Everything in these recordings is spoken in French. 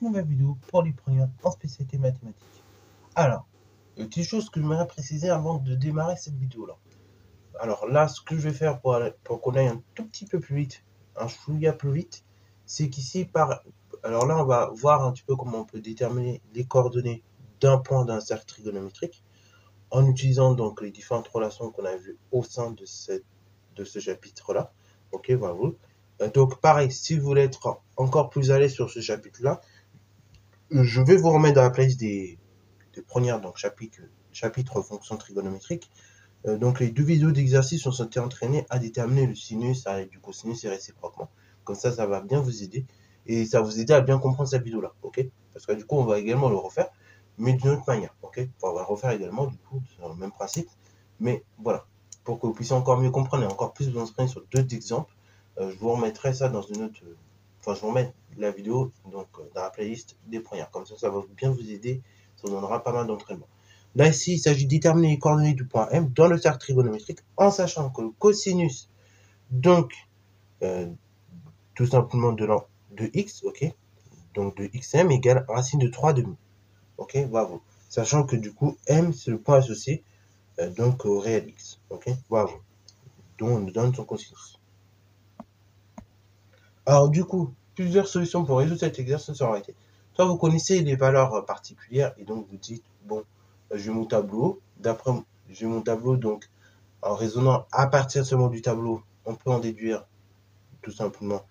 nouvelle vidéo pour les premiers en spécialité mathématiques. Alors, une petite chose que je m'aimerais préciser avant de démarrer cette vidéo-là. Alors là, ce que je vais faire pour qu'on aille un tout petit peu plus vite, un chouïa plus vite, c'est qu'ici, alors là, on va voir un petit peu comment on peut déterminer les coordonnées d'un point d'un cercle trigonométrique en utilisant donc les différentes relations qu'on a vues au sein de ce chapitre-là. Ok, voilà. Donc pareil, si vous voulez être encore plus à l'aise sur ce chapitre-là, je vais vous remettre dans la playlist des premières donc chapitre fonctions trigonométriques. Donc les deux vidéos d'exercice, on s'était entraîné à déterminer le sinus avec du cosinus et réciproquement. Comme ça va bien vous aider. Et ça va vous aider à bien comprendre cette vidéo-là, ok? Parce que du coup, on va également le refaire, mais d'une autre manière, ok? Enfin, on va le refaire également, du coup, c'est le même principe. Mais voilà, pour que vous puissiez encore mieux comprendre et encore plus vous entraîner sur d'autres exemples, je vous remettrai ça dans une autre... Enfin, je vous remets la vidéo donc, dans la playlist des premières. Comme ça va bien vous aider, ça vous donnera pas mal d'entraînement. Là, ici, il s'agit de déterminer les coordonnées du point M dans le cercle trigonométrique en sachant que le cosinus, donc, tout simplement de x, ok, donc de xm égale racine de 3 demi. Ok, bravo. Sachant que du coup, m, c'est le point associé donc au réel x. Ok, bravo. Donc, on nous donne son cosinus. Alors, du coup, plusieurs solutions pour résoudre cet exercice en réalité. Soit vous connaissez les valeurs particulières et donc vous dites, bon, je vais mon tableau. D'après, je vais mon tableau, donc en raisonnant à partir seulement du tableau, on peut en déduire tout simplement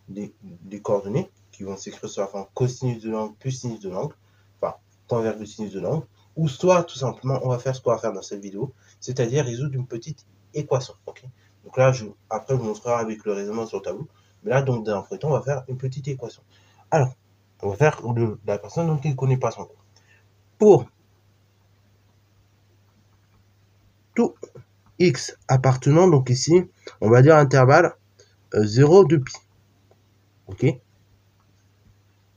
des coordonnées qui vont s'écrire sur la forme cosinus de l'angle plus sinus de l'angle, enfin, point virgule sinus de l'angle, ou soit tout simplement, on va faire ce qu'on va faire dans cette vidéo, c'est-à-dire résoudre une petite équation. Okay, donc là, après, je vous montrerai avec le raisonnement sur le tableau. Mais là, donc, dans un premier temps, on va faire une petite équation. Alors, on va faire la personne donc, qui ne connaît pas son cours. Pour tout x appartenant, donc ici, on va dire intervalle 0 de pi. Ok.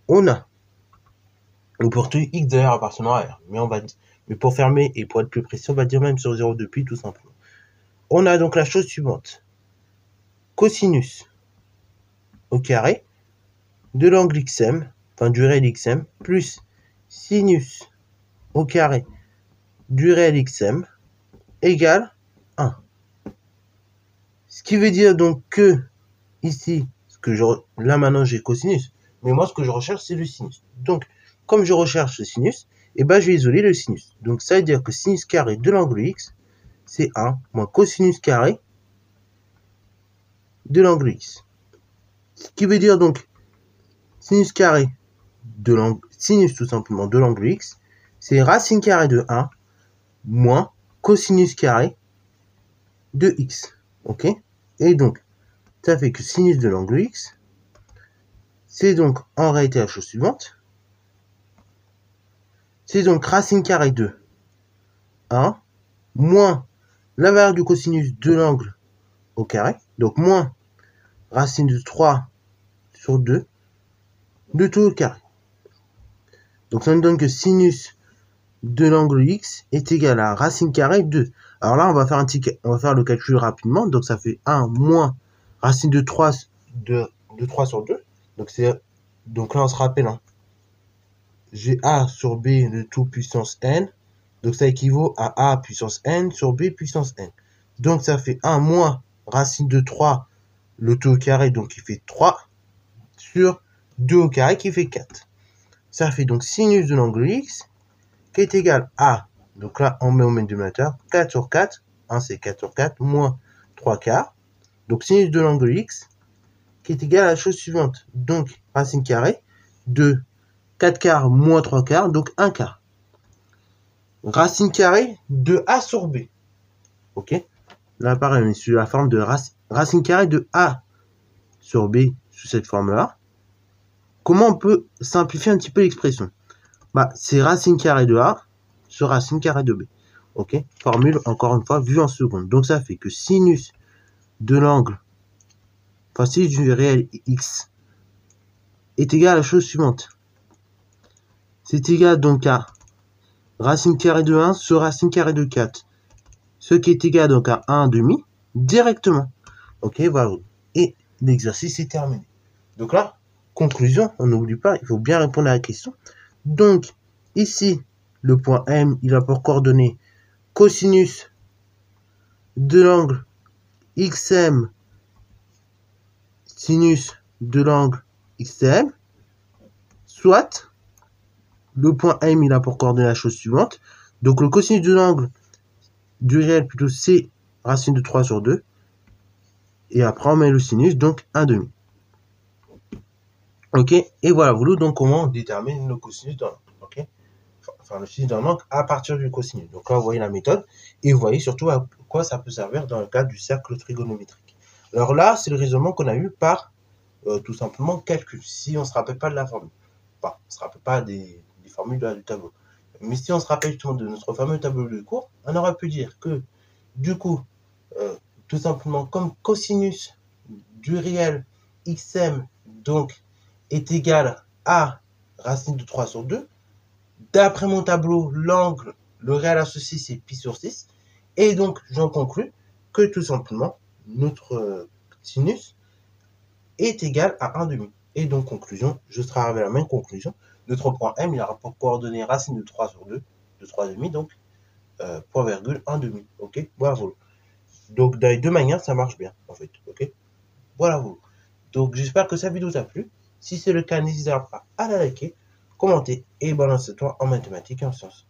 On a, ou pour tout x d'ailleurs appartenant à R, mais pour fermer et pour être plus précis, on va dire même sur 0 de pi tout simplement. On a donc la chose suivante. Cosinus au carré de l'angle xm, enfin du réel xm, plus sinus au carré du réel xm égale 1. Ce qui veut dire donc que ici, là maintenant j'ai cosinus, mais moi ce que je recherche c'est le sinus. Donc comme je recherche le sinus, et ben je vais isoler le sinus. Donc ça veut dire que sinus carré de l'angle x, c'est 1 moins cosinus carré de l'angle x. Ce qui veut dire donc sinus carré de l'angle, sinus tout simplement de l'angle x, c'est racine carrée de 1 moins cosinus carré de x. Ok? Et donc, ça fait que sinus de l'angle x, c'est donc en réalité la chose suivante. C'est donc racine carrée de 1 moins la valeur du cosinus de l'angle au carré, donc moins racine de 3 sur 2 de tout au carré. Donc ça nous donne que sinus de l'angle x est égal à racine carrée de... Alors là, on va faire le calcul rapidement. Donc ça fait 1 moins racine de 3 de 3 sur 2. Donc là, on se rappelle, hein, j'ai a sur b de tout puissance n. Donc ça équivaut à a puissance n sur b puissance n. Donc ça fait 1 moins racine de 3, le tout au carré, donc qui fait 3, sur 2 au carré qui fait 4. Ça fait donc sinus de l'angle x qui est égal à, donc là on met au dénominateur, 4 sur 4, 1 c'est 4 sur 4, moins 3 quarts. Donc sinus de l'angle x qui est égal à la chose suivante. Donc racine carrée de 4 quarts moins 3 quarts, donc 1 quart. Racine carrée de a sur b. Ok. Là pareil, on est sur la forme de racine carrée de a sur b sous cette forme-là. Comment on peut simplifier un petit peu l'expression? Bah, c'est racine carrée de a sur racine carrée de b. Ok. Formule, encore une fois, vue en seconde. Donc ça fait que sinus de l'angle, enfin sinus du réel x, est égal à la chose suivante. C'est égal donc à racine carrée de 1 sur racine carrée de 4. Ce qui est égal donc à 1,5 directement. Ok, voilà. Et l'exercice est terminé. Donc là, conclusion, on n'oublie pas, il faut bien répondre à la question. Donc, ici, le point M, il a pour coordonnée cosinus de l'angle XM sinus de l'angle XM, soit le point M, il a pour coordonnée la chose suivante. Donc, le cosinus de l'angle du réel, plutôt c'est racine de 3 sur 2. Et après, on met le sinus, donc 1/2. Ok, et voilà, donc comment on détermine le cosinus d'un angle. Ok, enfin le sinus d'un angle à partir du cosinus. Donc là, vous voyez la méthode et vous voyez surtout à quoi ça peut servir dans le cadre du cercle trigonométrique. Alors là, c'est le raisonnement qu'on a eu par tout simplement calcul, si on ne se rappelle pas de la formule. Enfin, on ne se rappelle pas des formules du tableau. Mais si on se rappelle justement de notre fameux tableau de cours, on aurait pu dire que du coup, tout simplement comme cosinus du réel xm donc est égal à racine de 3 sur 2. D'après mon tableau, l'angle, le réel associé, c'est pi sur 6. Et donc, j'en conclus que tout simplement, notre sinus est égal à 1/2. Et donc, conclusion, je serai arrivé à la même conclusion. Notre point M, il a pour coordonnée racine de 3 sur 2, de 3/2, donc point virgule 1/2. Ok, voilà. Donc, dans les deux manières, ça marche bien, en fait. Ok, voilà. Donc, j'espère que cette vidéo t'a plu. Si c'est le cas, n'hésitez pas à la liker, commenter et balancer-toi en mathématiques et en sciences.